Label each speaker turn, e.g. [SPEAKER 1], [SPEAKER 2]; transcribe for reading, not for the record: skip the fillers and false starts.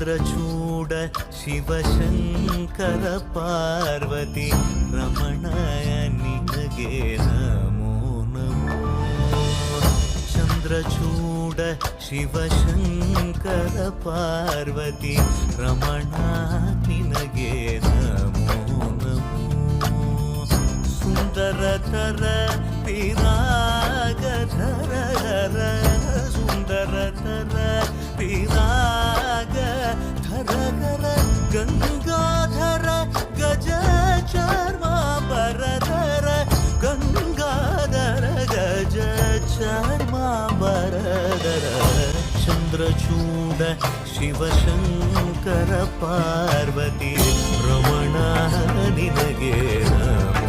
[SPEAKER 1] ಚಂದ್ರಚೂಡ ಶಿವಶಂಕರ ಪಾರ್ವತಿ ರಮಣಯ ನಿನಗೆ ನಮೋ ನಮೋ. ಚಂದ್ರಚೂಡ ಶಿವಶಂಕರ ಪಾರ್ವತಿ ರಮಣ ನಿನಗೆ ನಮೋ ನಮೋ. ಸುಂದರತರ ಪಿರಾಗಧರ ಸುಂದರತರ ಪಿರಾಗಧರ ಗಂಗಾಧರ ಗಜ ಚರ್ಮಾಂಬರಧರ ಗಂಗಾಧರ ಗಜ ಚರ್ಮಾಂಬರಧರ. ಚಂದ್ರಚೂಡ ಶಿವಶಂಕರ ಪಾರ್ವತಿ ರಮಣ ನಿನಗೆ ನಮೋ